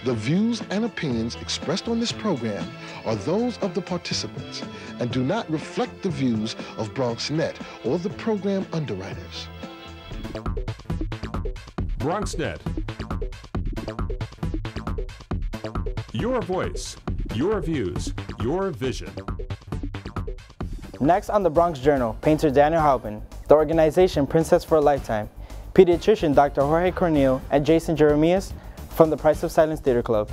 The views and opinions expressed on this program are those of the participants and do not reflect the views of BronxNet or the program underwriters. BronxNet. Your voice, your views, your vision. Next on the Bronx Journal, painter Daniel Halpin, the organization Princess for a Lifetime, pediatrician Dr. Jorge Cornel, and Jason Jeremias from the Price of Silence Theater Club.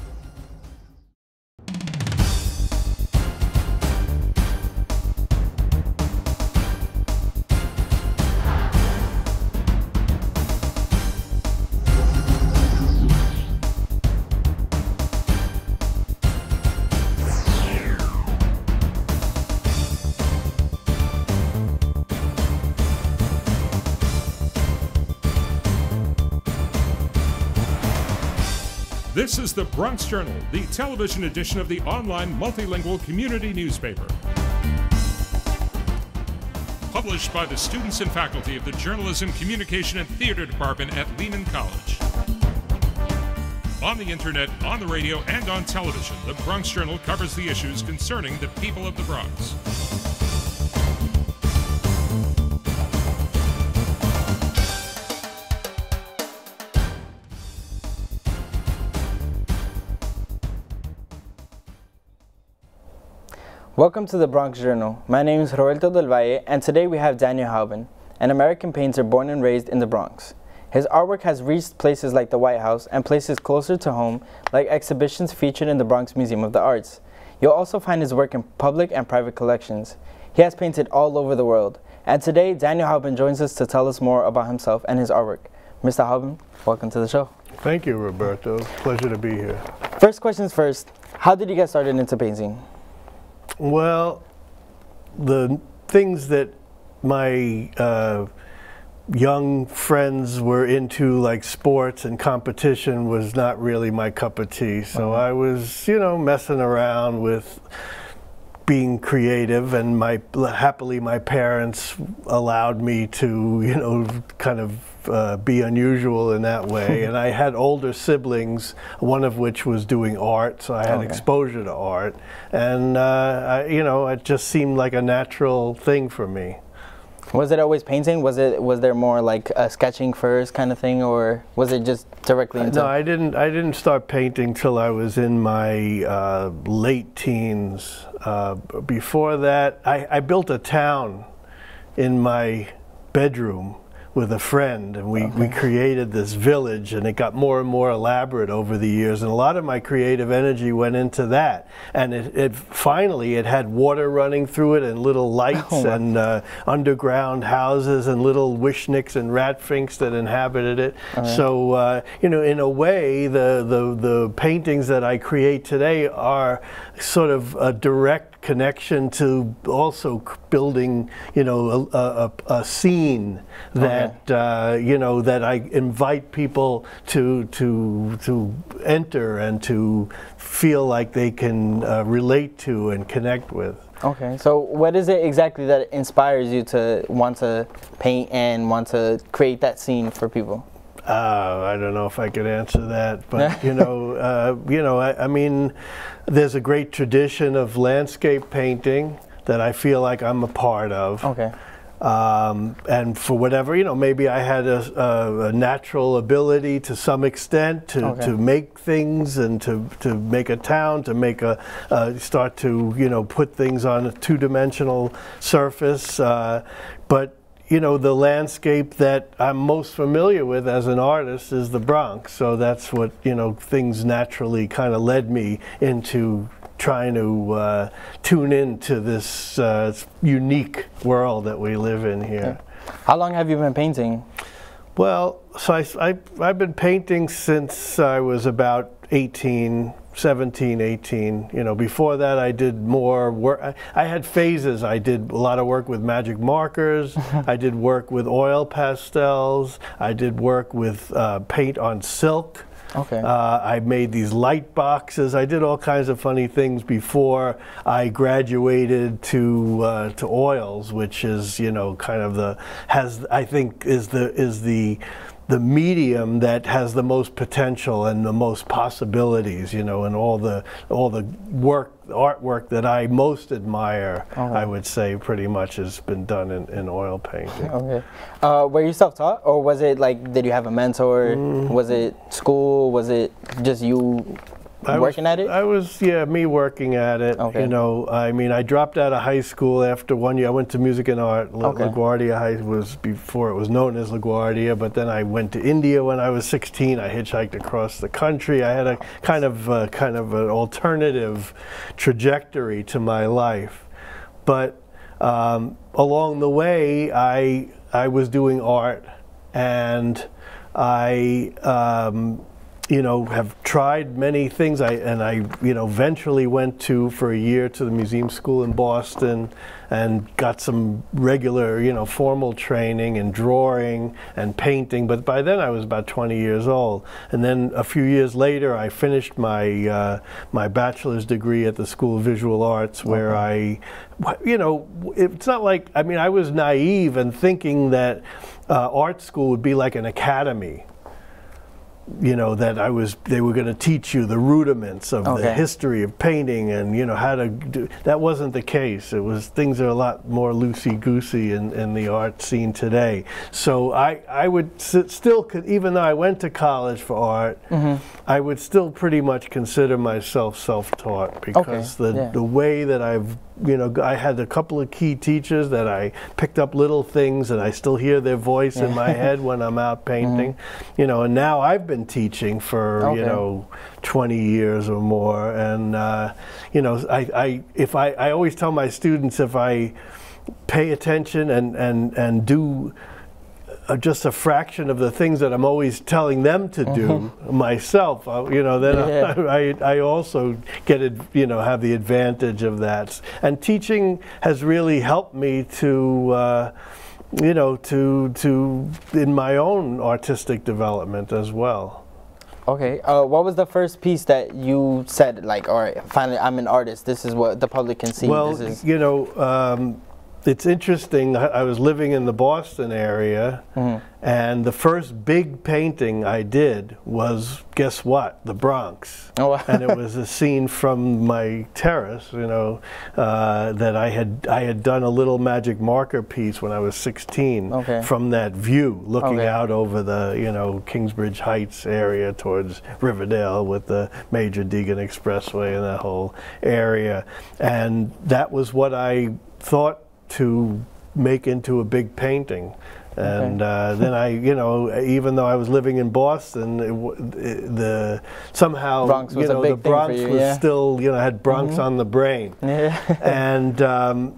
This is the Bronx Journal, the television edition of the online multilingual community newspaper. Published by the students and faculty of the Journalism, Communication, and Theater Department at Lehman College. On the internet, on the radio, and on television, the Bronx Journal covers the issues concerning the people of the Bronx. Welcome to the Bronx Journal. My name is Roberto Del Valle, and today we have Daniel Halpin, an American painter born and raised in the Bronx. His artwork has reached places like the White House and places closer to home, like exhibitions featured in the Bronx Museum of the Arts. You'll also find his work in public and private collections. He has painted all over the world, and today Daniel Halpin joins us to tell us more about himself and his artwork. Mr. Halpin, welcome to the show. Thank you, Roberto. Pleasure to be here. First questions first, how did you get started into painting? Well, the things that my young friends were into, like sports and competition, was not really my cup of tea. So I was, messing around with being creative, and happily my parents allowed me to, kind of be unusual in that way. And I had older siblings, one of which was doing art, so I had exposure to art, and it just seemed like a natural thing for me. Was it always painting? Was there more like a sketching first kind of thing, or was it just directly into? No, I didn't start painting till I was in my late teens. Before that, I built a town in my bedroom with a friend, and we created this village, and it got more and more elaborate over the years, and a lot of my creative energy went into that. And it finally had water running through it, and little lights, and underground houses, and little wishnicks and ratfinks that inhabited it. So in a way, the paintings that I create today are sort of a direct connection to also building, a scene that that I invite people to enter and to feel like they can relate to and connect with. Okay, so what is it exactly that inspires you to want to paint and want to create that scene for people? I don't know if I could answer that, but I mean, there's a great tradition of landscape painting that I feel like I'm a part of. Okay. And for whatever, maybe I had a natural ability to some extent to make things and to make a town, to make start to, put things on a two-dimensional surface. But the landscape that I'm most familiar with as an artist is the Bronx. So that's what, things naturally kind of led me into trying to tune into this unique world that we live in here. How long have you been painting? Well, so I've been painting since I was about 17, 18. Before that I did more work. I had phases. I did a lot of work with magic markers. I did work with oil pastels. I did work with paint on silk. Okay. I made these light boxes. I did all kinds of funny things before I graduated to oils, which is kind of I think is the the medium that has the most potential and the most possibilities, you know, and all the artwork that I most admire, I would say pretty much has been done in oil painting. Okay. Were you self-taught, or was it like, did you have a mentor? Was it school? Was it just you working at it? I was, yeah, me working at it. Okay. You know, I mean, I dropped out of high school after 1 year. I went to music and art. LaGuardia High was before it was known as LaGuardia, but then I went to India when I was 16. I hitchhiked across the country. I had a kind of an alternative trajectory to my life. But along the way, I was doing art, and I you know, have tried many things. I you know, eventually went for a year to the museum school in Boston and got some regular, you know, formal training in drawing and painting. But by then I was about 20 years old. And then a few years later, I finished my my bachelor's degree at the School of Visual Arts, where you know, it's not like, I mean, I was naive in thinking that art school would be like an academy. You know, that they were going to teach you the rudiments of the history of painting, and, you know, how to do. That wasn't the case. It was, things are a lot more loosey-goosey in the art scene today. So I would still, even though I went to college for art, I would still pretty much consider myself self-taught, because the way that I've, you know, I had a couple of key teachers that I picked up little things, and I still hear their voice in my head when I'm out painting. You know, and now I've been teaching for, you know, 20 years or more, and you know, I always tell my students, if I pay attention and do just a fraction of the things that I'm always telling them to do myself, you know, then I also get it, you know, have the advantage of that. And teaching has really helped me to, you know, to in my own artistic development as well. Okay. What was the first piece that you said, like, all right, finally I'm an artist, this is what the public can see? Well, this is... you know, it's interesting. I was living in the Boston area, and the first big painting I did was, guess what? The Bronx. Oh, wow. And it was a scene from my terrace, you know, that I had done a little magic marker piece when I was 16 from that view, looking out over the, you know, Kingsbridge Heights area towards Riverdale with the Major Deegan Expressway and that whole area. And that was what I thought to make into a big painting. And then I, you know, even though I was living in Boston, somehow, Bronx was, you know, a big the Bronx thing for you, was still, you know, had Bronx on the brain. And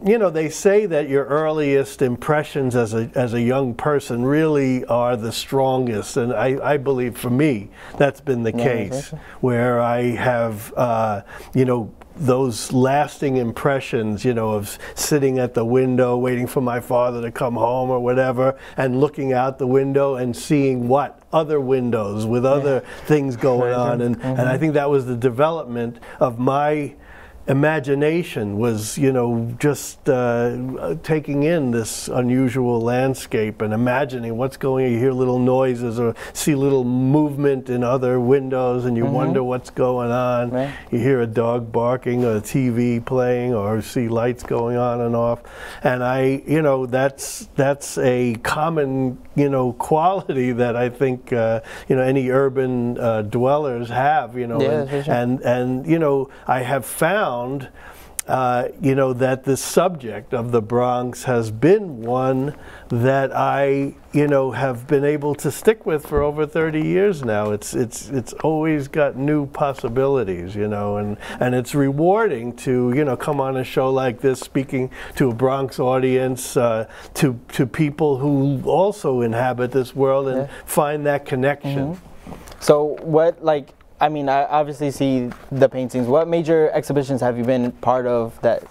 you know, they say that your earliest impressions as a young person really are the strongest, and I believe for me that's been the case, where I have, you know, those lasting impressions, you know, of sitting at the window waiting for my father to come home or whatever, and looking out the window and seeing what other windows with other things going on, and I think that was the development of my imagination, was, you know, just taking in this unusual landscape and imagining what's going on. You hear little noises or see little movement in other windows, and you wonder what's going on. You hear a dog barking or a TV playing, or see lights going on and off. And I, you know, that's a common, you know, quality that I think, you know, any urban dwellers have, you know, and you know, I have found, you know, that the subject of the Bronx has been one that I, you know, have been able to stick with for over 30 years now. It's always got new possibilities, you know, and it's rewarding to, you know, come on a show like this, speaking to a Bronx audience, to people who also inhabit this world and find that connection. So what, like, I mean, I obviously see the paintings. What major exhibitions have you been part of that,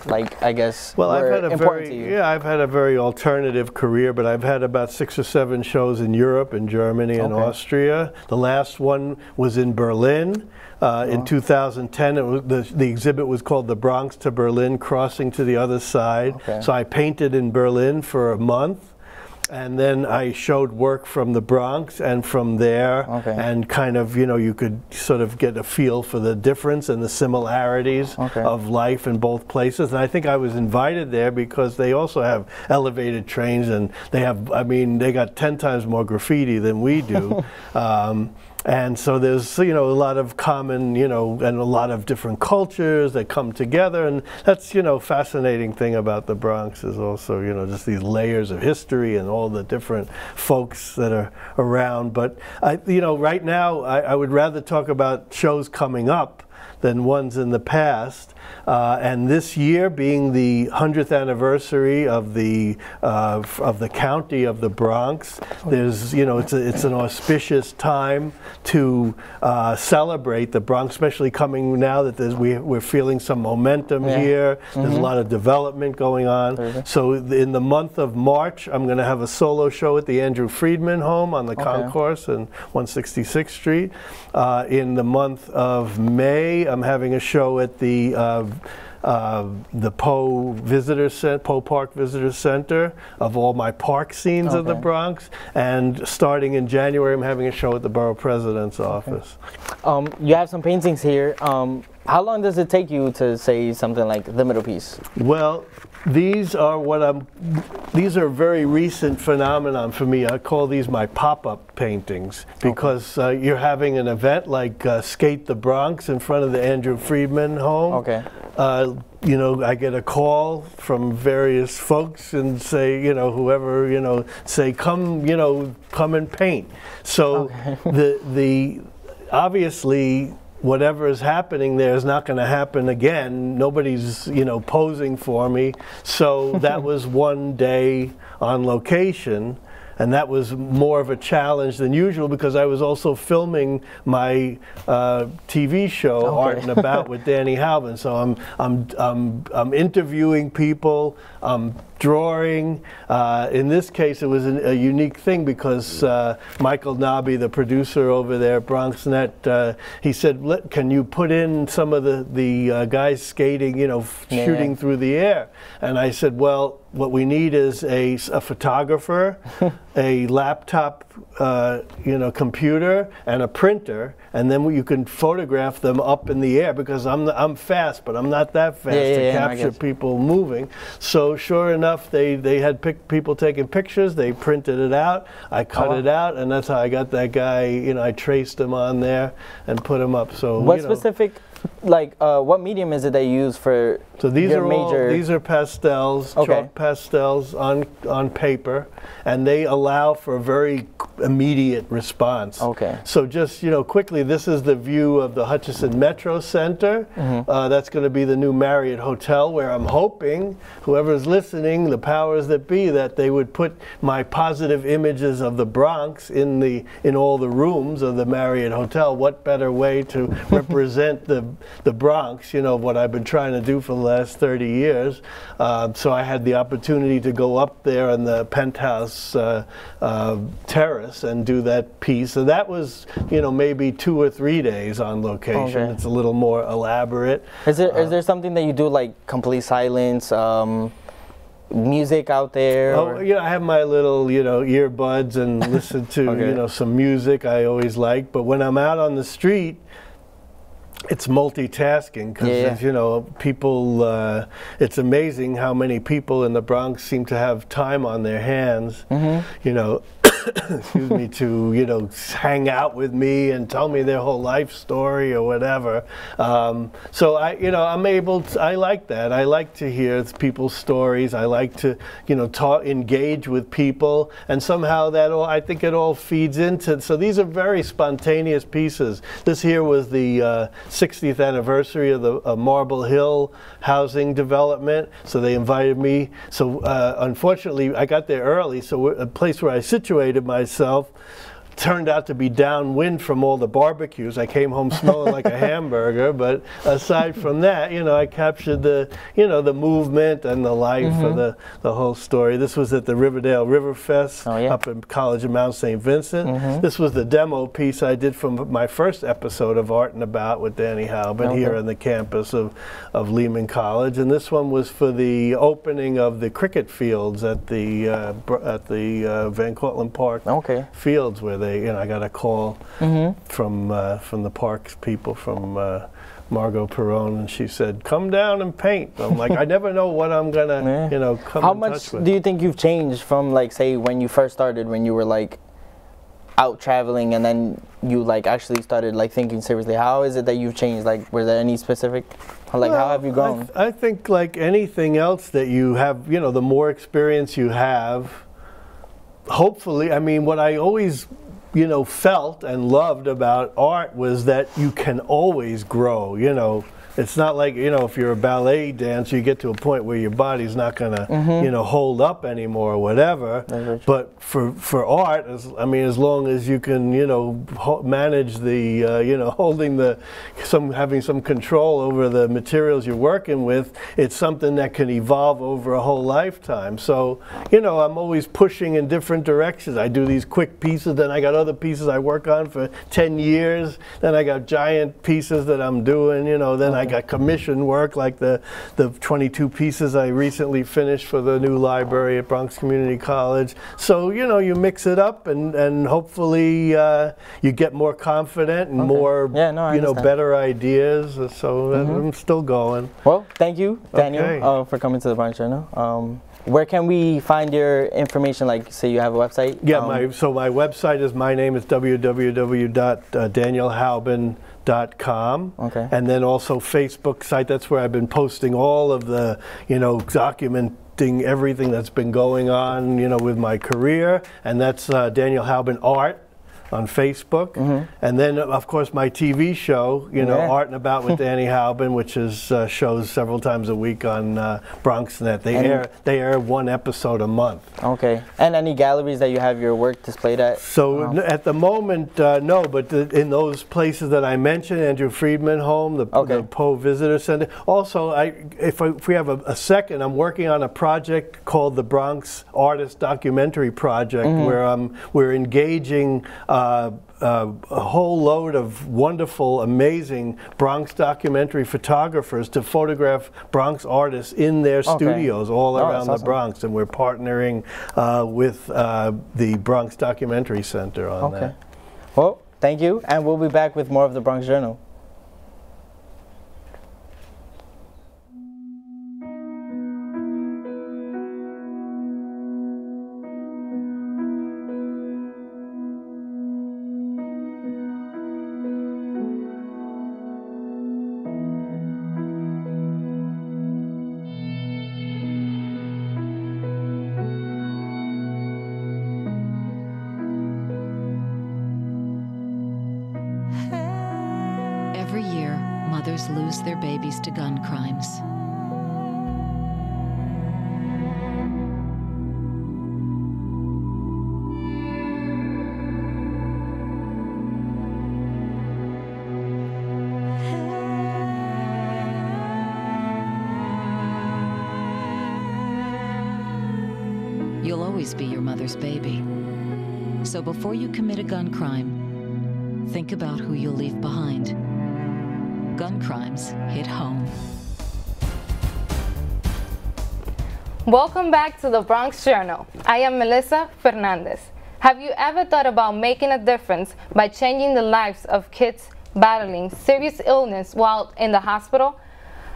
like, I guess, well, were I've had important to you? I've had a very alternative career, but I've had about 6 or 7 shows in Europe, in Germany, and Austria. The last one was in Berlin. In 2010, it was the exhibit was called The Bronx to Berlin, Crossing to the Other Side. So I painted in Berlin for a month. And then I showed work from the Bronx, and from there, and kind of, you know, you could sort of get a feel for the difference and the similarities of life in both places. And I think I was invited there because they also have elevated trains, and they have, I mean, they got 10 times more graffiti than we do. And so there's, you know, a lot of common, you know, and a lot of different cultures that come together. And that's, you know, fascinating thing about the Bronx is also, you know, just these layers of history and all the different folks that are around. But, you know, right now I would rather talk about shows coming up than ones in the past. And this year being the 100th anniversary of the county of the Bronx, there's, you know, it's an auspicious time to celebrate the Bronx, especially coming now that we're feeling some momentum here. There's a lot of development going on. So in the month of March, I'm going to have a solo show at the Andrew Friedman Home on the Concourse and 166th Street. In the month of May, I'm having a show at the Poe Park Visitor Center of all my park scenes of the Bronx. And starting in January, I'm having a show at the Borough President's office. You have some paintings here. How long does it take you to say something like the middle piece? Well, these are these are very recent phenomenon for me. I call these my pop-up paintings because you're having an event like Skate the Bronx in front of the Andrew Friedman Home. You know, I get a call from various folks and say, you know, whoever, you know, say, come, you know, come and paint. So the obviously, whatever is happening there is not going to happen again. Nobody's, you know, posing for me. So that was one day on location. And that was more of a challenge than usual because I was also filming my TV show Art and About with Danny Halvin. So I'm interviewing people, drawing. In this case, it was a unique thing because Michael Nobby, the producer over there at BronxNet, he said, "Can you put in some of the guys skating, you know, shooting through the air?" And I said, "Well, what we need is a photographer, a laptop, you know, computer, and a printer, and then you can photograph them up in the air because I'm fast, but I'm not that fast to capture people moving." So sure enough, they had people taking pictures. They printed it out. I cut it out, and that's how I got that guy. You know, I traced him on there and put him up. So what specific, like, what medium is it they use for? So these are pastels, chalk pastels on paper, and they allow for a very immediate response. So just, you know, quickly, this is the view of the Hutchison Metro Center. That's going to be the new Marriott Hotel, where I'm hoping whoever's listening, the powers that be, that they would put my positive images of the Bronx in all the rooms of the Marriott Hotel. What better way to represent the Bronx, you know, what I've been trying to do for the last 30 years. So I had the opportunity to go up there on the penthouse terrace and do that piece. So that was, you know, maybe 2 or 3 days on location. It's a little more elaborate. Is there something that you do, like complete silence, music out there? Oh, yeah, I have my little, you know, earbuds and listen to, you know, some music I always like. But when I'm out on the street, it's multitasking because, you know, people, it's amazing how many people in the Bronx seem to have time on their hands, you know, excuse me, to, you know, hang out with me and tell me their whole life story or whatever. So I like that. I like to hear people's stories. I like to, you know, engage with people, and somehow I think it all feeds into, so these are very spontaneous pieces. This here was the 60th anniversary of the Marble Hill housing development, so they invited me. So unfortunately, I got there early, so a place where I situated myself turned out to be downwind from all the barbecues. I came home smelling like a hamburger, but aside from that, you know, I captured the, you know, the movement and the life of the whole story. This was at the Riverdale River Fest up in College of Mount St. Vincent. This was the demo piece I did from my first episode of Art and About with Danny Halbin here on the campus of Lehman College, and this one was for the opening of the cricket fields at the Van Cortlandt Park fields, where they, you know, I got a call from the parks people, from Margot Perron, and she said, "Come down and paint." I'm like, I never know what I'm gonna, you know, come How in much touch with. do you think you've changed from, like, say, when you first started, when you were like out traveling, and then you like actually started like thinking seriously? How is it that you've changed? Like, were there any specific, like, how have you grown? I think like anything else that you have, you know, the more experience you have, hopefully, I mean, what I always, you know, felt and loved about art was that you can always grow, you know. It's not like, you know, if you're a ballet dancer, you get to a point where your body's not going to, you know, hold up anymore or whatever. But for art, I mean, as long as you can, you know, manage the, you know, having some control over the materials you're working with, it's something that can evolve over a whole lifetime. So, you know, I'm always pushing in different directions. I do these quick pieces, then I got other pieces I work on for 10 years, then I got giant pieces that I'm doing, you know, then I got commission work like the 22 pieces I recently finished for the new library at Bronx Community College. So, you know, you mix it up, and hopefully you get more confident and more, you know, better ideas. So I'm still going. Well, thank you, Daniel, for coming to the Bronx Journal. Where can we find your information? Like, say you have a website? Yeah, so my website is, my name is www.danielhalbin.com. And then also Facebook site. That's where I've been posting all of the, you know, documenting everything that's been going on, you know, with my career. And that's Daniel Halbin Art on Facebook. And then, of course, my TV show, you know, Art and About with Danny Halbin, which is shows several times a week on BronxNet. They air one episode a month. Okay. And any galleries that you have your work displayed at? So at the moment, no, but in those places that I mentioned, Andrew Friedman Home, the Poe Visitor Center. Also, if we have a second, I'm working on a project called the Bronx Artist Documentary Project, where we're engaging a whole load of wonderful, amazing Bronx documentary photographers to photograph Bronx artists in their studios all around the Bronx, and we're partnering with the Bronx Documentary Center on that. Well, thank you, and we'll be back with more of the Bronx Journal. Every year, mothers lose their babies to gun crimes. You'll always be your mother's baby. So before you commit a gun crime, think about who you'll leave behind. Gun crimes hit home. Welcome back to the Bronx Journal. I am Melissa Fernandez. Have you ever thought about making a difference by changing the lives of kids battling serious illness while in the hospital?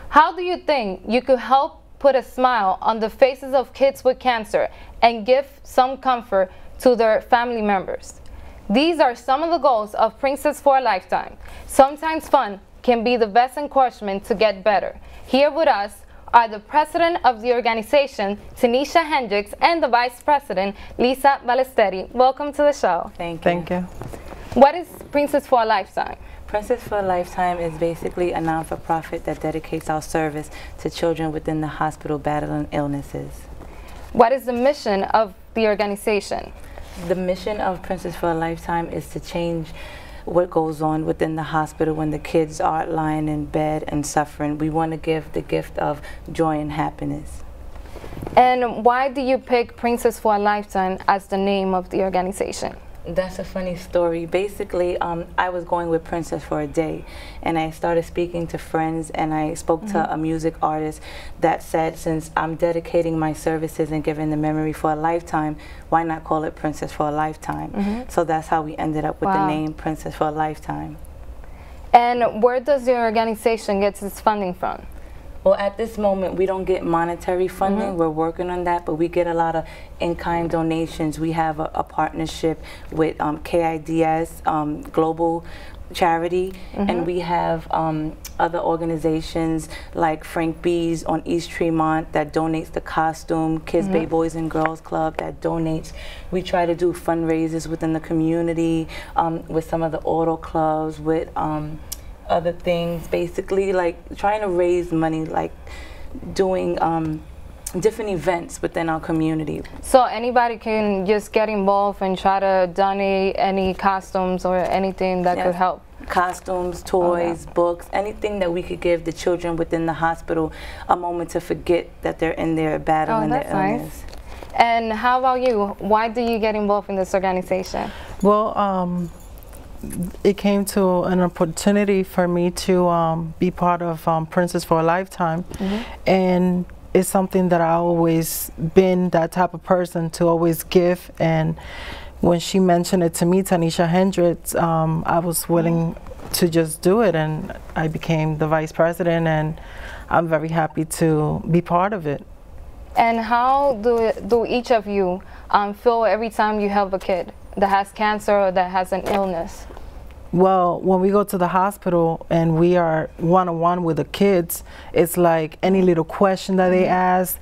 How do you think you could help put a smile on the faces of kids with cancer and give some comfort to their family members? These are some of the goals of Princess for a Lifetime. Sometimes fun can be the best encouragement to get better. Here with us are the president of the organization, Tanisha Hendricks, and the vice president, Lisa Ballesteri. Welcome to the show. Thank you. Thank you. What is Princess for a Lifetime? Princess for a Lifetime is basically a non-for-profit that dedicates our service to children within the hospital battling illnesses. What is the mission of the organization? The mission of Princess for a Lifetime is to change what goes on within the hospital when the kids are lying in bed and suffering. We want to give the gift of joy and happiness. And why do you pick Princess for a Lifetime as the name of the organization? That's a funny story. Basically, I was going with Princess for a day, and I started speaking to friends, and I spoke to a music artist that said, since I'm dedicating my services and giving the memory for a lifetime, why not call it Princess for a Lifetime? So that's how we ended up with the name Princess for a Lifetime. And where does your organization get its funding from? Well, at this moment, we don't get monetary funding. We're working on that, but we get a lot of in-kind donations. We have a partnership with KIDS, Global Charity, and we have other organizations like Frank B's on East Tremont that donates the costume, Kids Bay Boys and Girls Club that donates. We try to do fundraisers within the community with some of the auto clubs, with other things, basically like trying to raise money, like doing different events within our community. So anybody can just get involved and try to donate any costumes or anything that could help? Costumes, toys, books, anything that we could give the children within the hospital a moment to forget that they're in there battling their illness. Nice. And how about you? Why do you get involved in this organization? Well, it came to an opportunity for me to be part of Princess for a Lifetime, and it's something that I always been that type of person to always give. And when she mentioned it to me, Tanisha Hendricks, I was willing to just do it, and I became the vice president, and I'm very happy to be part of it. And how do each of you feel every time you help a kid that has cancer or that has an illness? Well, when we go to the hospital and we are one-on-one with the kids, it's like any little question that they ask,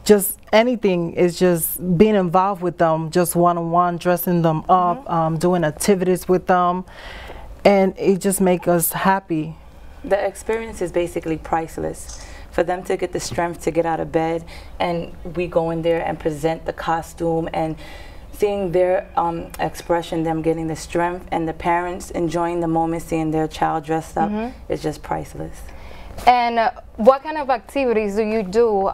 just anything, is just being involved with them, just one-on-one, dressing them up, doing activities with them, and it just makes us happy. The experience is basically priceless. For them to get the strength to get out of bed, and we go in there and present the costume, and seeing their expression, them getting the strength, and the parents enjoying the moment, seeing their child dressed up, is just priceless. And what kind of activities do you do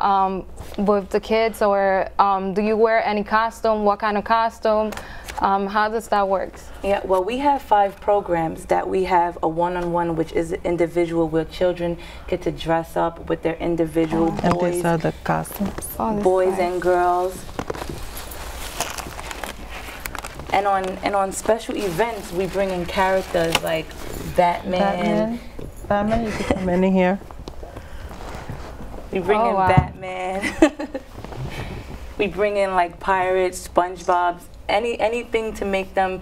with the kids, or do you wear any costume? What kind of costume? How does that work? Yeah, well, we have 5 programs that we have a one-on-one, which is individual, where children get to dress up with their individual boys. And these are the costumes. Boys and girls. And on special events, we bring in characters like Batman. Batman, you can come in here. We bring in Batman. We bring in like pirates, SpongeBob, anything to make them.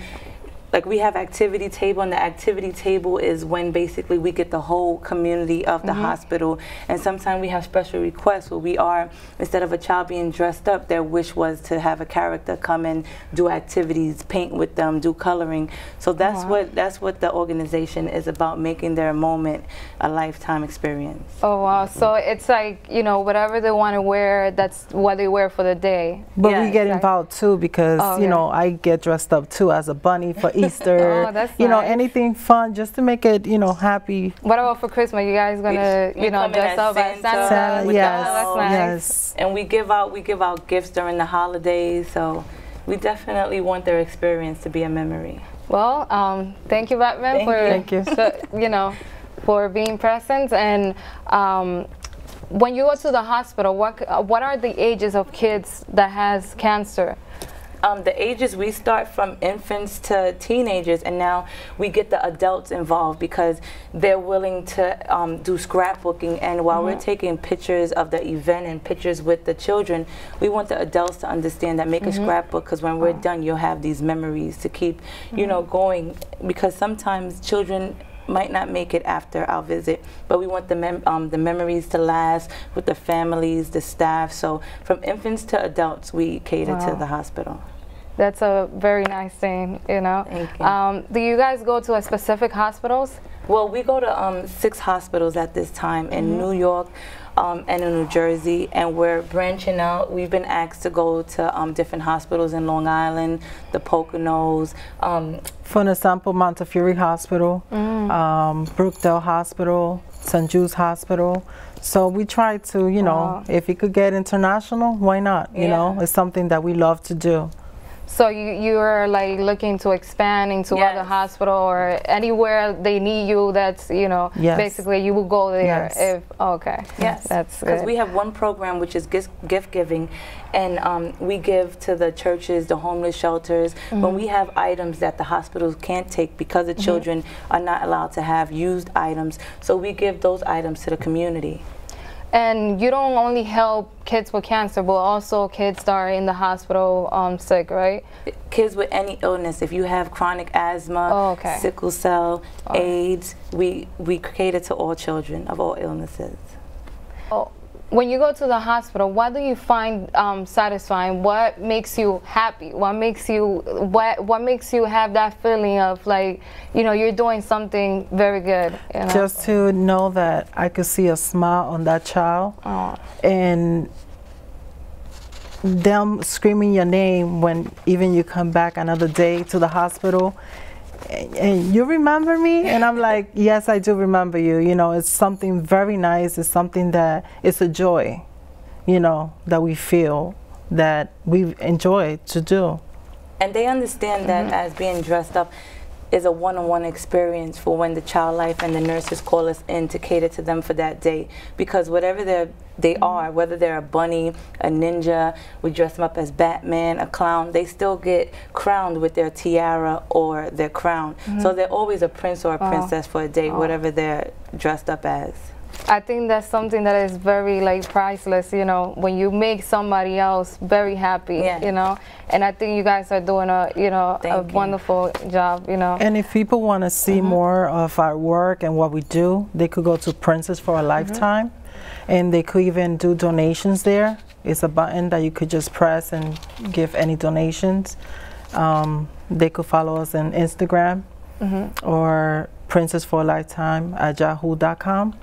Like, we have activity table, and the activity table is when basically we get the whole community of the hospital. And sometimes we have special requests where we are, instead of a child being dressed up, their wish was to have a character come and do activities, paint with them, do coloring. So that's what the organization is about, making their moment a lifetime experience. Oh wow, so it's like, you know, whatever they want to wear, that's what they wear for the day. But we get involved too, because you know, I get dressed up too as a bunny for Easter, you know, anything fun just to make it, you know, happy. What about for Christmas? You guys gonna, you know, dress up as Santa? Yes, that's nice. Yes. And we give out gifts during the holidays, so we definitely want their experience to be a memory. Well, thank you, Batman, for you know, for being present. And when you go to the hospital, what are the ages of kids that has cancer? The ages, we start from infants to teenagers, and now we get the adults involved because they're willing to do scrapbooking. And while we're taking pictures of the event and pictures with the children, we want the adults to understand that make a scrapbook, because when we're done, you'll have these memories to keep, you know, going. Because sometimes children might not make it after our visit, but we want the memories to last with the families, the staff. So from infants to adults, we cater to the hospital. That's a very nice thing, you know. Thank you. Do you guys go to a specific hospitals? Well, we go to 6 hospitals at this time in New York and in New Jersey, and we're branching out. We've been asked to go to different hospitals in Long Island, the Poconos. For example, Montefiore Hospital, Brookdale Hospital, St. Jude's Hospital. So we try to, you know, if we could get international, why not? You know, it's something that we love to do. So you're like looking to expand into other hospital or anywhere they need you. That's, you know, basically you will go there. If that's because we have one program which is gift giving, and we give to the churches, the homeless shelters. When we have items that the hospitals can't take because the children are not allowed to have used items, so we give those items to the community. And you don't only help kids with cancer, but also kids that are in the hospital sick, right? Kids with any illness. If you have chronic asthma, sickle cell, AIDS, we cater to all children of all illnesses. When you go to the hospital, what do you find satisfying? What makes you happy? What makes you have that feeling of like, you know, you're doing something very good? You know? Just to know that I could see a smile on that child, and them screaming your name when even you come back another day to the hospital. And you remember me? And I'm like, yes, I do remember you. You know, it's something very nice. It's something that it's a joy, you know, that we feel that we enjoy to do. And they understand that as being dressed up is a one-on-one experience for when the child life and the nurses call us in to cater to them for that day. Because whatever they are, whether they're a bunny, a ninja, we dress them up as Batman, a clown, they still get crowned with their tiara or their crown. So they're always a prince or a princess for a day, whatever they're dressed up as. I think that's something that is very like priceless, you know, when you make somebody else very happy, you know, and I think you guys are doing a, you know, wonderful job, you know. And if people want to see more of our work and what we do, they could go to Princess for a Lifetime, and they could even do donations there. It's a button that you could just press and give any donations. They could follow us on Instagram or Princess for a Lifetime at yahoo.com.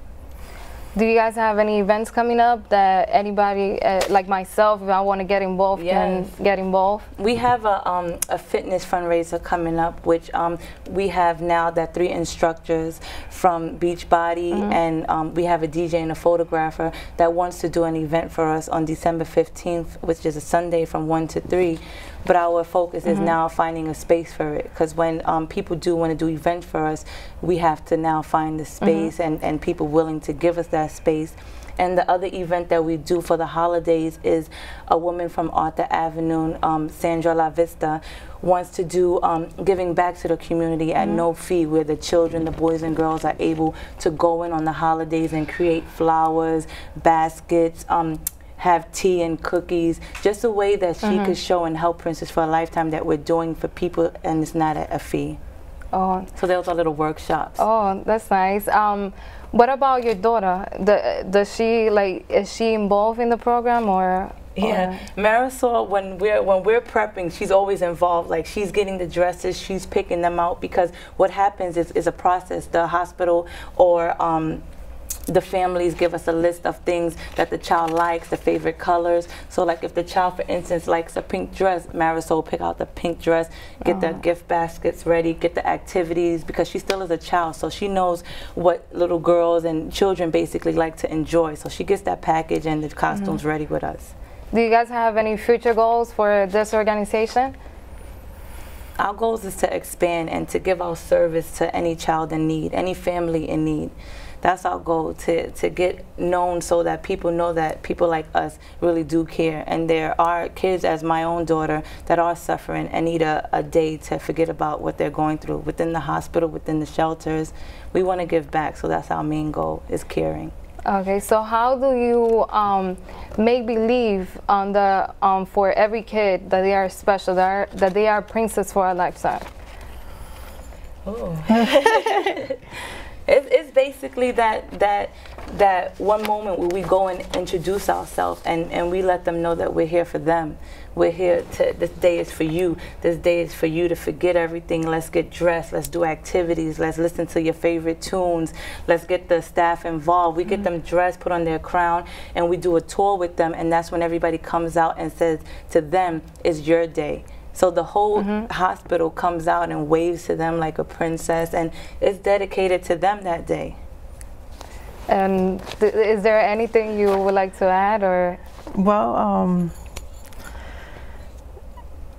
Do you guys have any events coming up that anybody, like myself, if I want to get involved, can get involved? We have a fitness fundraiser coming up, which we have now that 3 instructors from Beachbody, and we have a DJ and a photographer that wants to do an event for us on December 15th, which is a Sunday from 1 to 3. But our focus is now finding a space for it, because when people do want to do events for us, we have to now find the space and people willing to give us that space. And the other event that we do for the holidays is a woman from Arthur Avenue, Sandra La Vista, wants to do giving back to the community at no fee, where the children, the boys and girls, are able to go in on the holidays and create flowers, baskets, have tea and cookies, just a way that she could show and help Princess for a Lifetime that we're doing for people, and it's not a fee. So those are little workshops. That's nice. What about your daughter? Does she, like, is she involved in the program, or? Yeah, Marisol, when we're prepping, she's always involved. Like, she's getting the dresses, she's picking them out, because what happens is a process. The hospital or the families give us a list of things that the child likes, the favorite colors. So like if the child, for instance, likes a pink dress, Marisol pick out the pink dress, get the gift baskets ready, get the activities, because she still is a child, so she knows what little girls and children basically like to enjoy. So she gets that package and the costumes ready with us. Do you guys have any future goals for this organization? Our goals is to expand and to give our service to any child in need, any family in need. That's our goal, to get known so that people know that people like us really do care. And there are kids, as my own daughter, that are suffering and need a day to forget about what they're going through within the hospital, within the shelters. We want to give back, so that's our main goal, is caring. Okay, so how do you make believe on the for every kid that they are special, that they are Princess for a Lifetime? It's basically that that one moment where we go and introduce ourselves and we let them know that we're here for them. We're here to, this day is for you. This day is for you to forget everything. Let's get dressed. Let's do activities. Let's listen to your favorite tunes. Let's get the staff involved. We get them dressed, put on their crown, and we do a tour with them. And that's when everybody comes out and says to them, it's your day. So the whole hospital comes out and waves to them like a princess, and it's dedicated to them that day. And is there anything you would like to add, or? Well,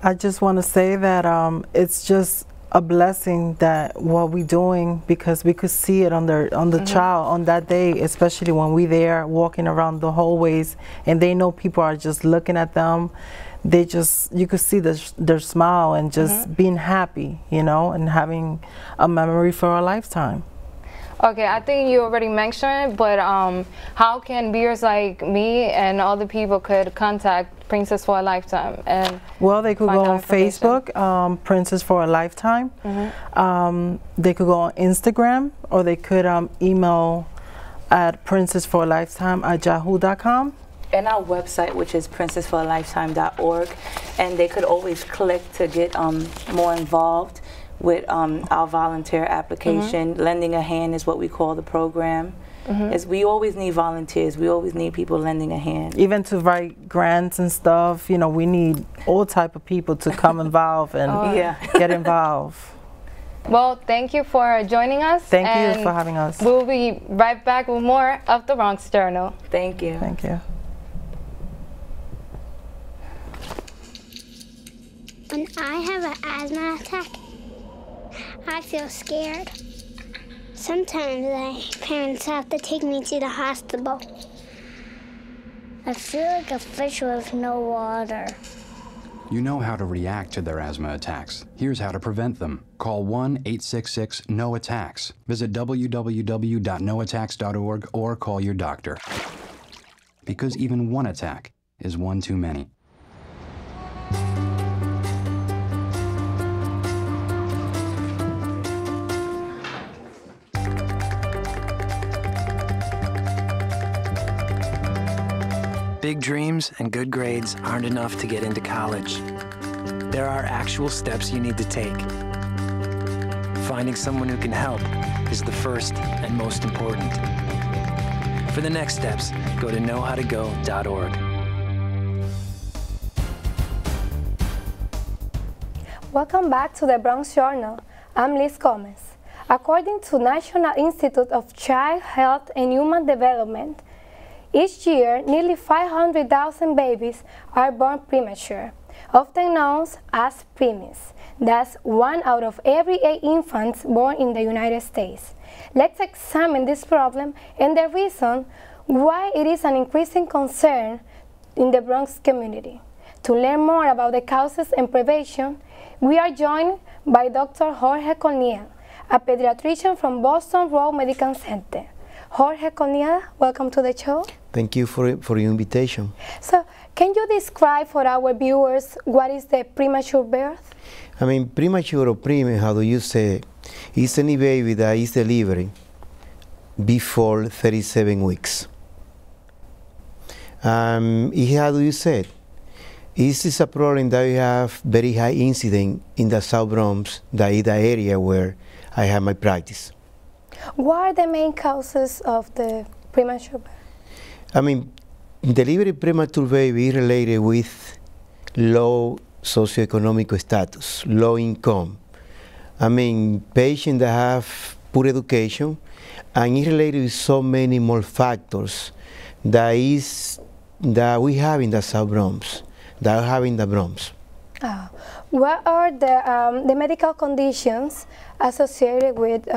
I just want to say that it's just a blessing that what we're doing, because we could see it on the child on that day, especially when we're there walking around the hallways and they know people are just looking at them. They just, you could see their smile and just being happy, you know, and having a memory for a lifetime. Okay, I think you already mentioned it, but how can viewers like me and other people could contact Princess for a Lifetime? And well, they could go on Facebook, Princess for a Lifetime. They could go on Instagram, or they could email at princessforalifetime@yahoo.com. And our website, which is princessforalifetime.org, and they could always click to get more involved with our volunteer application. Lending a hand is what we call the program. Is we always need volunteers. We always need people lending a hand. Even to write grants and stuff, you know, we need all type of people to come involved and get involved. Well, thank you for joining us. Thank you for having us. We'll be right back with more of the Bronx Journal. Thank you. Thank you. When I have an asthma attack, I feel scared. Sometimes my parents have to take me to the hospital. I feel like a fish with no water. You know how to react to their asthma attacks. Here's how to prevent them. Call 1-866-NO-ATTACKS. Visit www.noattacks.org or call your doctor. Because even one attack is one too many. Big dreams and good grades aren't enough to get into college. There are actual steps you need to take. Finding someone who can help is the first and most important. For the next steps, go to knowhowtogo.org. Welcome back to the Bronx Journal. I'm Liz Gomez. According to National Institute of Child Health and Human Development, each year, nearly 500,000 babies are born premature, often known as preemies. That's 1 out of every 8 infants born in the United States. Let's examine this problem and the reason why it is an increasing concern in the Bronx community. To learn more about the causes and prevention, we are joined by Dr. Jorge Corniel, a pediatrician from Boston Road Medical Center. Jorge Corniel, welcome to the show. Thank you for your invitation. So, can you describe for our viewers what is the premature birth? I mean, premature or preemie, how do you say, is any baby that is delivered before 37 weeks. How do you say it? This is a problem that we have very high incidence in the South Bronx, that is the area where I have my practice. What are the main causes of the premature birth? I mean, delivery premature baby is related with low socioeconomic status, low income. I mean, patients that have poor education, and it's related with so many more factors that we have in the South Bronx, that we have in the Bronx. What are the medical conditions associated with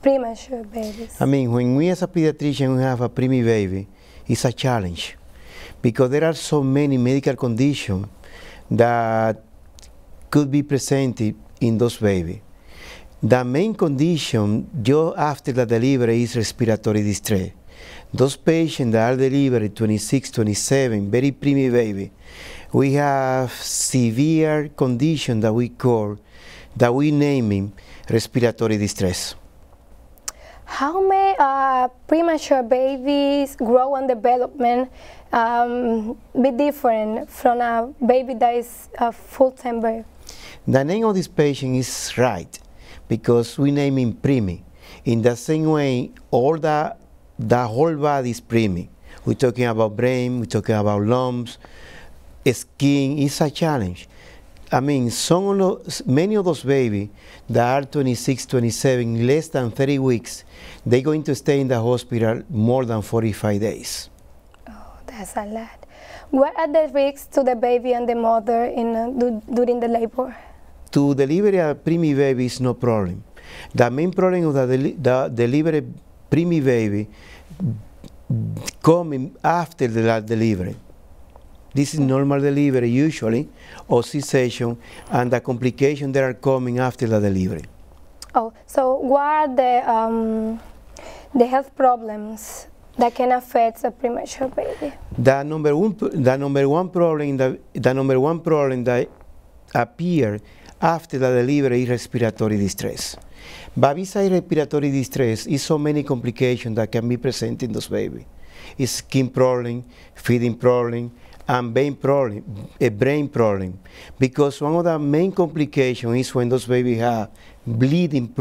premature babies? I mean, when we as a pediatrician we have a preemie baby, it's a challenge because there are so many medical conditions that could be presented in those babies. The main condition just after the delivery is respiratory distress. Those patients that are delivered 26, 27, very preemie baby, we have severe condition that we call, that we naming respiratory distress. how may premature babies grow and development be different from a baby that is a full-time birth? The name of this patient is right because we name him preemie. In the same way, all the whole body is preemie. We're talking about brain, we're talking about lumps, skin is a challenge. I mean, many of those babies that are 26, 27, less than 30 weeks, they're going to stay in the hospital more than 45 days. Oh, that's a lot. What are the risks to the baby and the mother during the labor? To deliver a preemie baby is no problem. The main problem of the delivery preemie baby coming after the delivery. This is normal delivery usually, or C-section, and the complications that are coming after the delivery. Oh, so what are the health problems that can affect a premature baby? The number one problem that appears after the delivery is respiratory distress. But besides respiratory distress, is so many complications that can be present in those babies. It's skin problem, feeding problem, and brain problem. Because one of the main complications is when those babies have bleeding,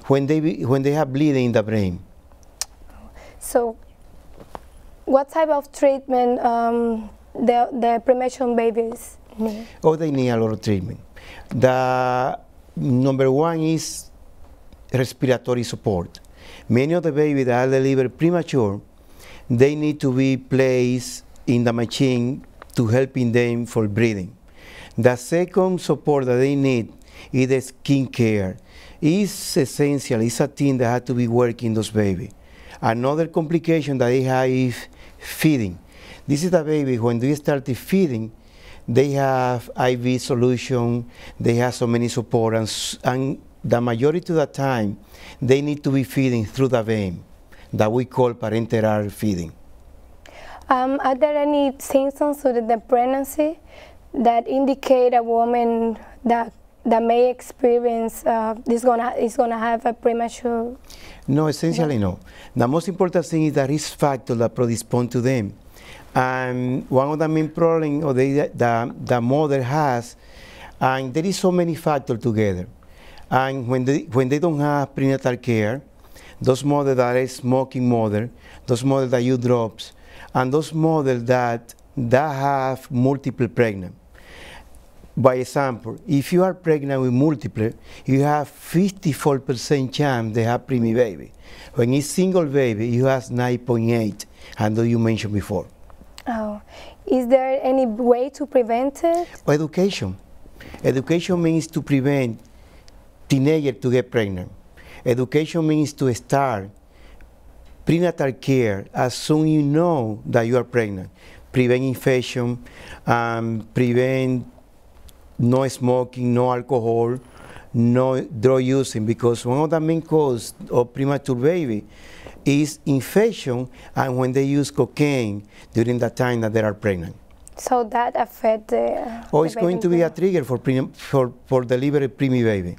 when they have bleeding in the brain. So, what type of treatment the premature babies need? Oh, they need a lot of treatment. The number one is respiratory support. Many of the babies that are delivered premature, they need to be placed in the machine to helping them for breathing. The second support that they need is the skin care. It's essential, it's a thing that has to be working those babies. Another complication that they have is feeding. This is the baby, when they start feeding, they have IV solution, they have so many support, and the majority of the time, they need to be feeding through the vein that we call parenteral feeding. Are there any symptoms during the pregnancy that indicate a woman that may experience is gonna have a premature? No, essentially no. The most important thing is the risk factor that predispose to them. And one of the main problems the mother has, and there is so many factors together. And when they don't have prenatal care, those mothers that are smoking mother, those mothers that use drugs, and those mothers that have multiple pregnant. By example, if you are pregnant with multiple, you have 54% chance they have preemie baby. When it's single baby, you have 9.8, and you mentioned before. Oh, is there any way to prevent it? Education. Education means to prevent teenagers to get pregnant. Education means to start prenatal care as soon as you know that you are pregnant. Prevent infection, prevent no smoking, no alcohol, no drug using, because one of the main causes of premature baby is infection and when they use cocaine during the time that they are pregnant. So that affects the it's going to be a trigger for delivery preemie baby.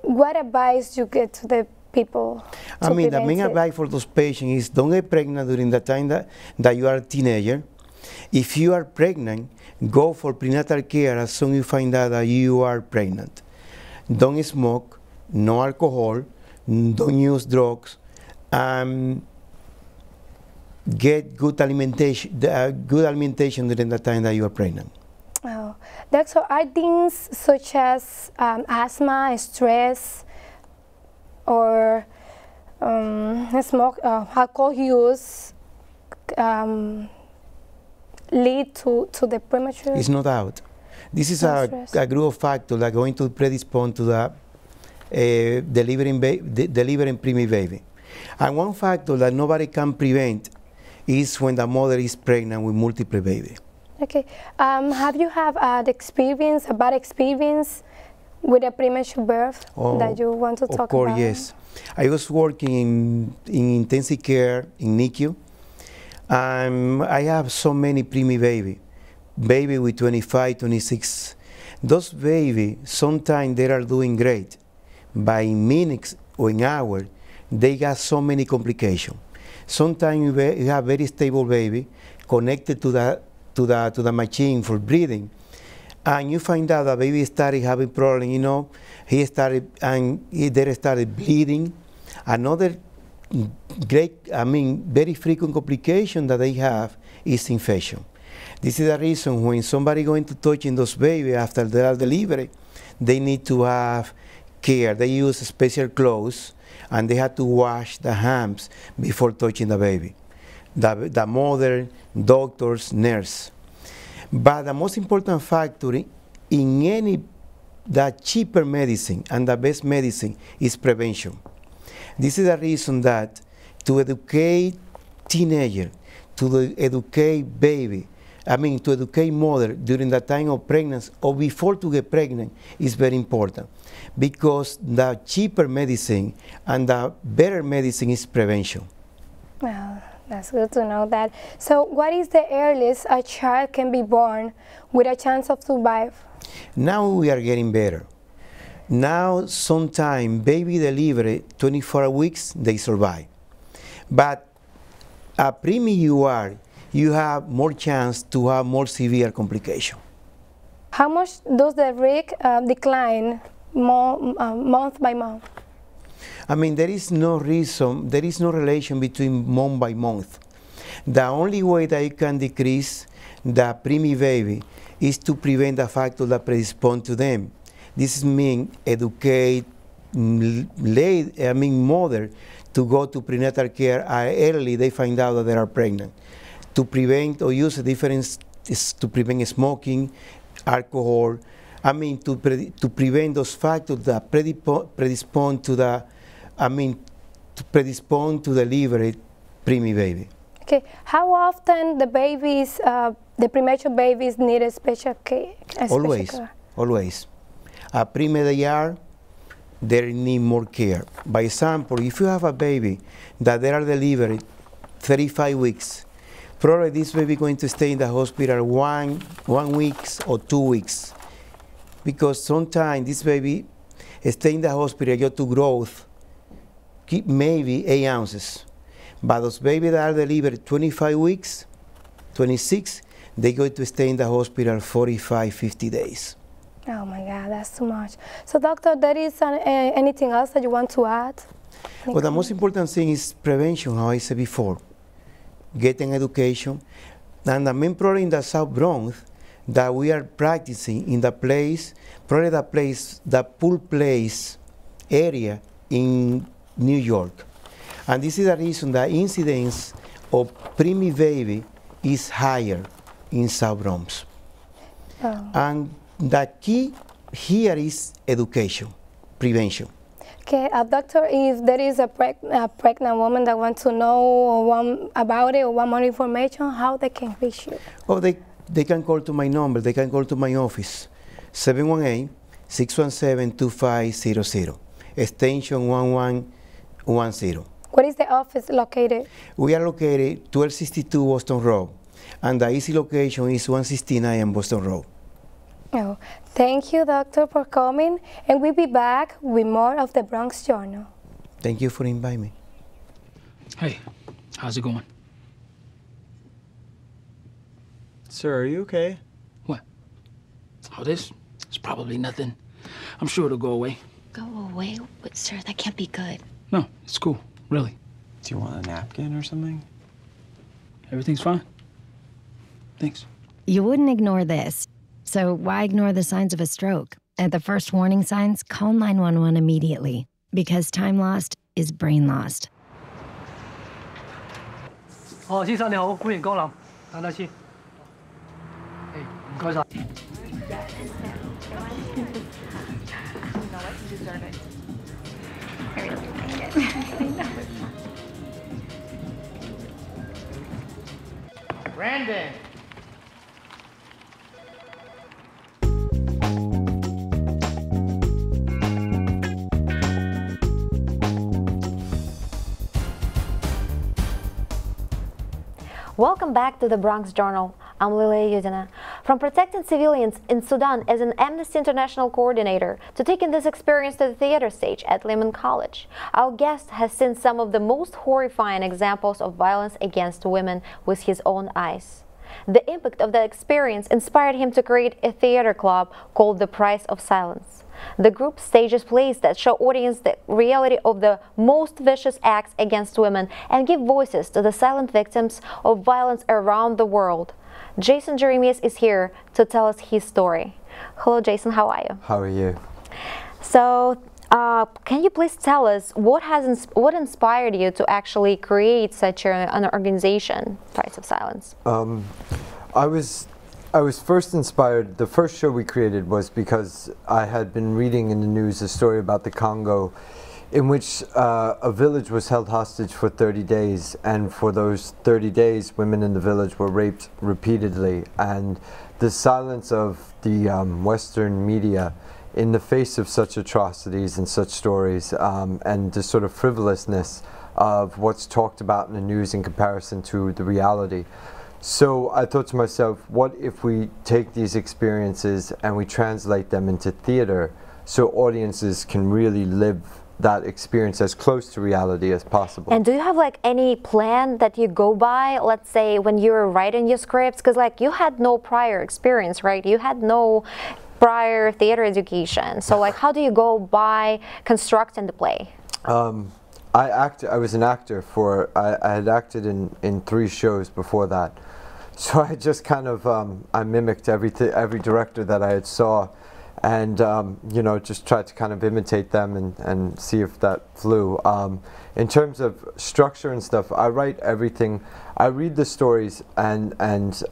What advice you get to the people? I mean, the main advice for those patients is don't get pregnant during the time that you are a teenager. If you are pregnant, go for prenatal care as soon as you find out that you are pregnant. Don't smoke, no alcohol, don't use drugs, get good alimentation during the time that you are pregnant. Oh, Doctor, are things such as asthma, stress, or alcohol use lead to the premature? It's no doubt. This is a group of factors that are going to predispose to the delivering preemie baby. And one factor that nobody can prevent is when the mother is pregnant with multiple babies. Okay. Have you had a bad experience with a premature birth that you want to talk about? Of course, yes. I was working in intensive care in NICU. I have so many preemie baby with 25, 26. Those babies, sometimes they are doing great. By minutes or in hours, they got so many complications. Sometimes you have very stable baby connected to the machine for breathing, and you find out the baby started having problem. You know, he started bleeding. Another very frequent complication that they have is infection. This is the reason when somebody going to touching those babies after they are delivered, they need to have care. They use special clothes and they have to wash the hands before touching the baby. The mother, doctors, nurse. But the most important factor in the cheaper medicine and the best medicine is prevention. This is the reason that to educate teenager, to educate baby, to educate mother during the time of pregnancy or before to get pregnant is very important, because the cheaper medicine and the better medicine is prevention. Well, that's good to know that. So what is the earliest a child can be born with a chance of survive? Now we are getting better. Now sometimes baby delivery 24 weeks they survive. But a preemie you have more chance to have more severe complication. How much does the risk decline month by month? There is no reason, there is no relation between month by month. The only way that you can decrease the preemie baby is to prevent the factor that predispose to them. This means educate mother to go to prenatal care early they find out that they are pregnant. To prevent or use to prevent smoking, alcohol, to prevent those factors that predispose to deliver preemie baby. Okay, how often the premature babies need a special care? Always. A preemie they are, they need more care. By example, if you have a baby that they are delivered 35 weeks, probably this baby going to stay in the hospital one week or 2 weeks, because sometimes this baby stay in the hospital due to growth, maybe 8 ounces. But those babies that are delivered 25 weeks, 26, they go to stay in the hospital 45, 50 days. Oh my God, that's too much. So doctor, there is anything else that you want to add? Well, the most important thing is prevention, how I said before. Getting education. And the main problem in the South Bronx that we are practicing in the place, probably the pool place area in New York. And this is the reason the incidence of preemie baby is higher in South Bronx. Oh. And the key here is education, prevention. Okay, doctor, if there is a pregnant woman that wants to know about it or want more information, how they can reach you? Oh, they can call to my number, they can call to my office, 718-617-2500, extension 1110. Where is the office located? We are located 1262 Boston Road, and the easy location is 169 Boston Road. Oh, thank you, doctor, for coming, and we'll be back with more of the Bronx Journal. Thank you for inviting me. Hey, how's it going? Sir, are you okay? What? Oh, this? It's probably nothing. I'm sure it'll go away. Go away? But, sir, that can't be good. No, it's cool, really. Do you want a napkin or something? Everything's fine. Thanks. You wouldn't ignore this. So why ignore the signs of a stroke? At the first warning signs, call 911 immediately, because time lost is brain lost. 先生你好，歡迎光臨，等等先。唔該晒。Brandon. Welcome back to the Bronx Journal. I'm Lilia Yudina. From protecting civilians in Sudan as an Amnesty International coordinator to taking this experience to the theater stage at Lehman College, our guest has seen some of the most horrifying examples of violence against women with his own eyes. The impact of that experience inspired him to create a theater club called The Price of Silence. The group stages plays that show audience the reality of the most vicious acts against women and give voices to the silent victims of violence around the world. Jason Jeremias is here to tell us his story. Hello, Jason. How are you? How are you? So, can you please tell us what inspired you to actually create such an organization, Price of Silence? I was first inspired. The first show we created was because I had been reading in the news a story about the Congo, in which a village was held hostage for 30 days, and for those 30 days women in the village were raped repeatedly, and the silence of the Western media in the face of such atrocities and such stories, and the sort of frivolousness of what's talked about in the news in comparison to the reality. So I thought to myself, what if we take these experiences and we translate them into theater so audiences can really live that experience as close to reality as possible. And do you have like any plan that you go by, let's say when you were writing your scripts? Because like you had no prior experience, right? You had no prior theater education. So like how do you go by constructing the play? I was an actor for, I had acted in 3 shows before that. So I just kind of, I mimicked every director that I had saw, and you know, just tried to kind of imitate them and see if that flew. In terms of structure and stuff, I write everything. I read the stories and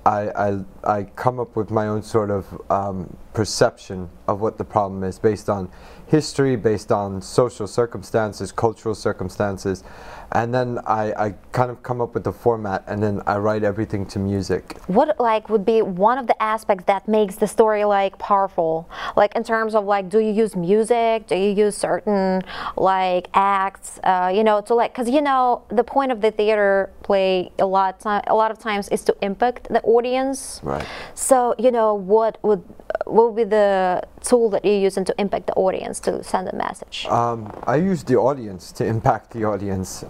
I come up with my own sort of perception of what the problem is based on history, based on social circumstances, cultural circumstances, and then I kind of come up with the format, and then I write everything to music. What like would be one of the aspects that makes the story like powerful? Like in terms of like, do you use music? Do you use certain like acts? You know, to like, because you know the point of the theater play a lot of times is to impact the audience. Right. So you know what would be the tool that you're using to impact the audience to send a message? I use the audience to impact the audience.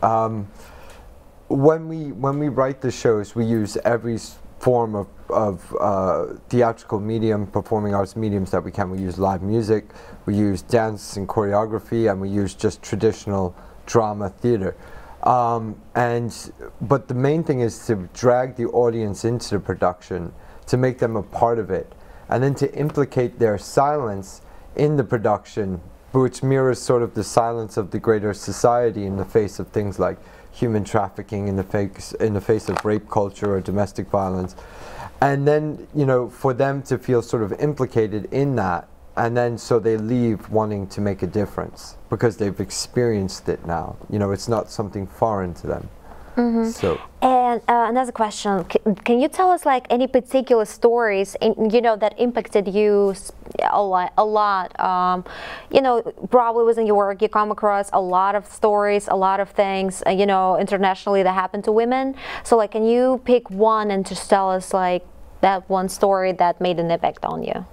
When we write the shows, we use every form of theatrical medium, performing arts mediums that we can. We use live music, we use dance and choreography, and we use just traditional drama theater. But the main thing is to drag the audience into the production, to make them a part of it, and then to implicate their silence in the production, which mirrors sort of the silence of the greater society in the face of things like human trafficking, in the face of rape culture or domestic violence. And then, you know, for them to feel sort of implicated in that, and then so they leave wanting to make a difference because they've experienced it now. You know, it's not something foreign to them. Mm-hmm. So. And another question, can you tell us like any particular stories, you know, that impacted you a lot? You know, probably within your work you come across a lot of stories, a lot of things, you know, internationally that happen to women. So like, can you pick one and just tell us like that one story that made an impact on you?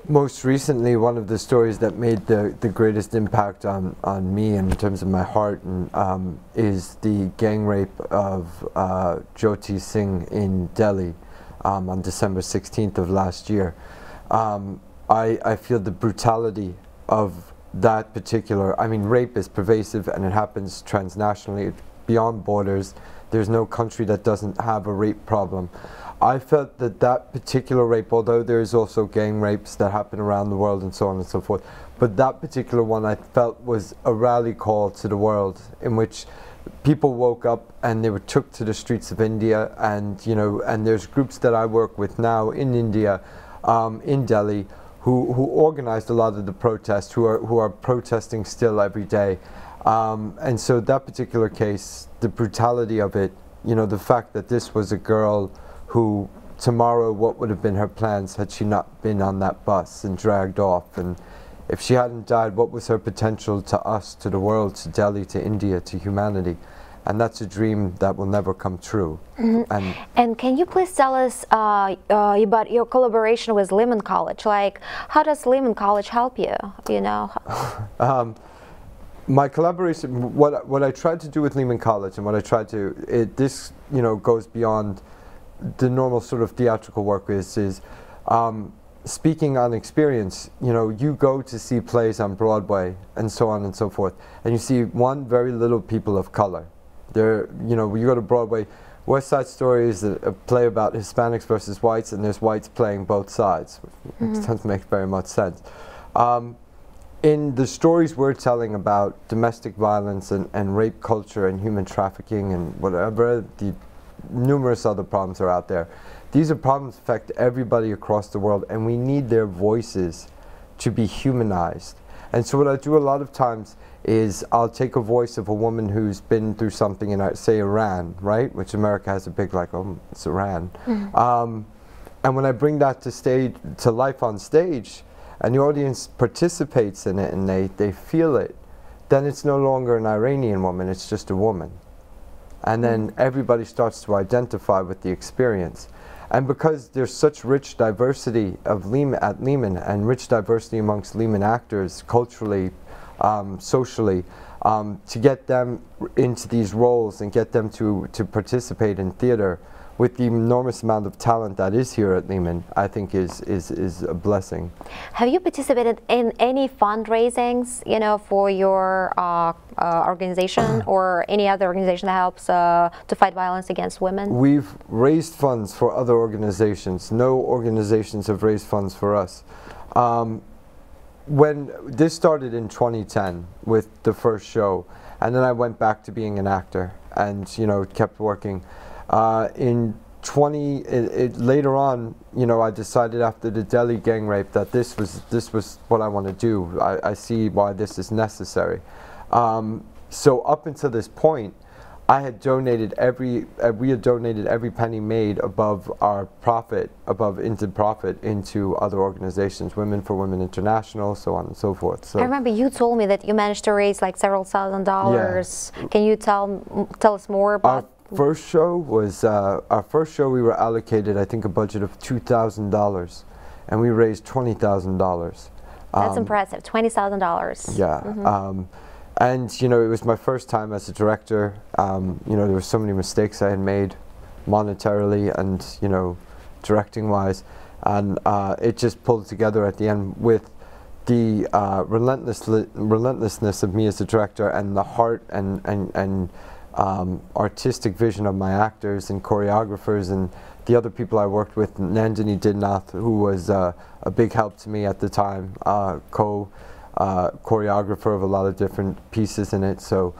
Most recently, one of the stories that made the greatest impact on me in terms of my heart and, is the gang rape of Jyoti Singh in Delhi on December 16th of last year. I feel the brutality of that particular, I mean, rape is pervasive and it happens transnationally, beyond borders. There's no country that doesn't have a rape problem. I felt that that particular rape, although there is also gang rapes that happen around the world and so on and so forth, but that particular one I felt was a rally call to the world in which people woke up and they were took to the streets of India, and you know, and there's groups that I work with now in India, in Delhi, who organized a lot of the protests, who are protesting still every day. And so that particular case, the brutality of it, you know, the fact that this was a girl who tomorrow, what would have been her plans had she not been on that bus and dragged off, and if she hadn't died, what was her potential to us, to the world, to Delhi, to India, to humanity? and that's a dream that will never come true. And can you please tell us about your collaboration with Lehman College? Like, how does Lehman College help you? You know. My collaboration, what I tried to do with Lehman College, and what I tried to, this goes beyond the normal sort of theatrical work is speaking on experience. You go to see plays on Broadway and so on and so forth, and you see very little people of color. You go to Broadway, West Side Story is a play about Hispanics versus whites, and there's whites playing both sides. It doesn't make very much sense. In the stories we're telling about domestic violence and rape culture and human trafficking and whatever the numerous other problems are out there, these are problems that affect everybody across the world, and we need their voices to be humanized. And so what I do a lot of times is I'll take a voice of a woman who's been through something in, say, Iran, right? Which America has a big, like, oh, it's Iran. And when I bring that to life on stage, and the audience participates in it and they feel it, then it's no longer an Iranian woman, it's just a woman. And then everybody starts to identify with the experience. And because there's such rich diversity at Lehman, and rich diversity amongst Lehman actors, culturally, socially, to get them into these roles and get them to participate in theater with the enormous amount of talent that is here at Lehman, I think is a blessing. Have you participated in any fundraisings, for your organization or any other organization that helps to fight violence against women? We've raised funds for other organizations. No organizations have raised funds for us. When this started in 2010 with the first show, and then I went back to being an actor and kept working. Later on, I decided after the Delhi gang rape that this was what I want to do. I see why this is necessary. So up until this point, we had donated every penny made above our profit, into other organizations, Women for Women International, so on and so forth. So I remember you told me that you managed to raise like several $1,000s. Yeah. Can you tell us more about? Our first show we were allocated, I think, a budget of $2,000, and we raised $20,000. That's impressive, $20,000. Yeah. And it was my first time as a director. There were so many mistakes I had made, monetarily and directing-wise, and it just pulled together at the end with the relentlessness of me as a director, and the heart and artistic vision of my actors and choreographers and the other people I worked with. Nandini Didnath, who was a big help to me at the time, choreographer of a lot of different pieces in it, so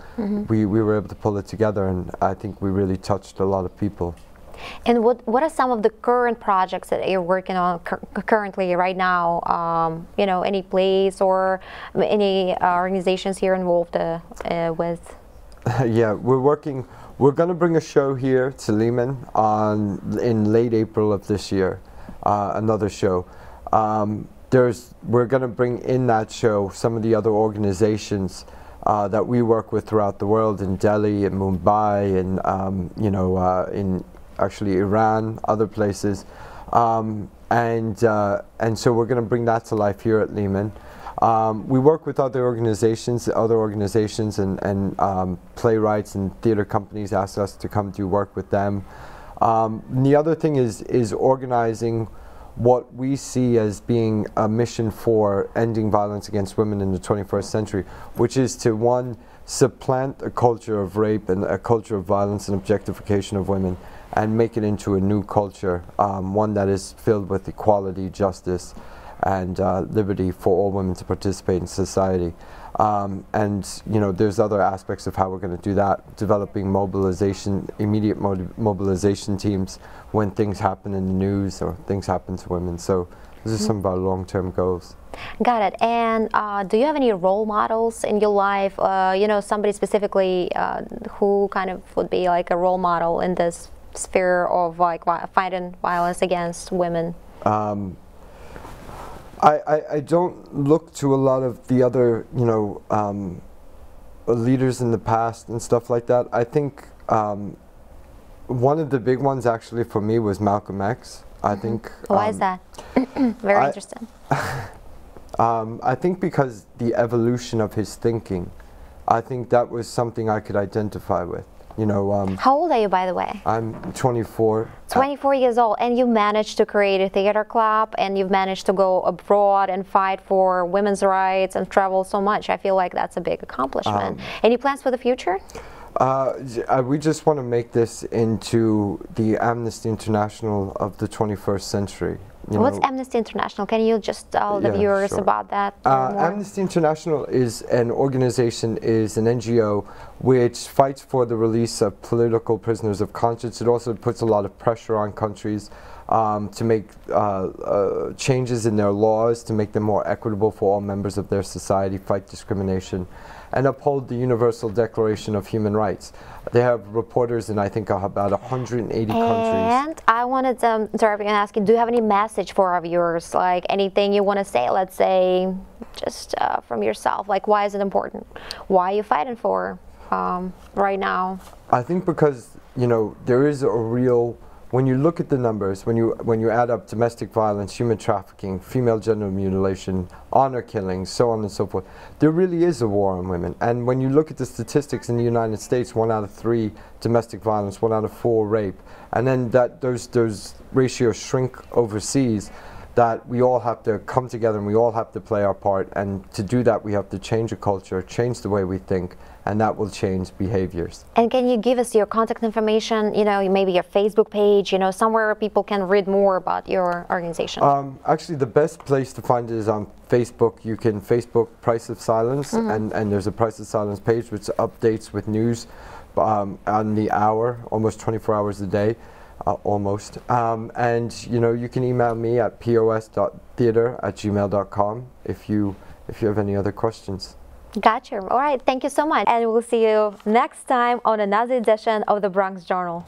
we were able to pull it together, and I think we really touched a lot of people. And what are some of the current projects that you're working on currently right now? Any plays or any organizations here involved with? Yeah, we're going to bring a show here to Lehman in late April of this year, another show. We're going to bring in that show some of the other organizations that we work with throughout the world, in Delhi, in Mumbai, and in actually Iran, other places, and so we're going to bring that to life here at Lehman. We work with other organizations, and playwrights and theater companies ask us to come do work with them. And the other thing is organizing what we see as being a mission for ending violence against women in the 21st century, which is to, one, supplant a culture of rape and a culture of violence and objectification of women, and make it into a new culture, one that is filled with equality, justice, and liberty for all women to participate in society. And there's other aspects of how we're going to do that, developing immediate mobilization teams when things happen in the news or things happen to women. So these are some of our long-term goals. Got it. And do you have any role models in your life, somebody specifically who kind of would be like a role model in this sphere of like fighting violence against women? I don't look to a lot of the other, leaders in the past and stuff like that. I think one of the big ones actually for me was Malcolm X. I think. Why is that? Very interesting. I think because the evolution of his thinking, I think that was something I could identify with. You know. How old are you, by the way? I'm 24. 24 years old, and you managed to create a theater club, and you've managed to go abroad and fight for women's rights and travel so much. I feel like that's a big accomplishment. Any plans for the future? We just want to make this into the Amnesty International of the 21st century. What's Amnesty International? Can you just tell the viewers about that? Amnesty International is an organization, is an NGO which fights for the release of political prisoners of conscience. It also puts a lot of pressure on countries to make changes in their laws to make them more equitable for all members of their society, fight discrimination, and uphold the Universal Declaration of Human Rights. They have reporters in, I think, about 180 countries. And I wanted to interrupt you and ask you, do you have any message for our viewers? Like anything you want to say, let's say, just from yourself? Like, why is it important? Why are you fighting for right now? I think because, you know, there is a real, when you look at the numbers, when you add up domestic violence, human trafficking, female genital mutilation, honor killings, so on and so forth, there really is a war on women. And when you look at the statistics in the United States, 1 out of 3 domestic violence, 1 out of 4 rape, and then that those ratios shrink overseas, that we all have to come together and we all have to play our part. And to do that, we have to change a culture, change the way we think, and that will change behaviors. And can you give us your contact information, you know, maybe your Facebook page, you know, somewhere where people can read more about your organization? Actually, the best place to find it is on Facebook. You can Facebook Price of Silence, and there's a Price of Silence page which updates with news on the hour, almost 24 hours a day. Almost. And, you know, you can email me at pos.theater@gmail.com if you have any other questions. Gotcha. All right. Thank you so much. And we'll see you next time on another edition of the Bronx Journal.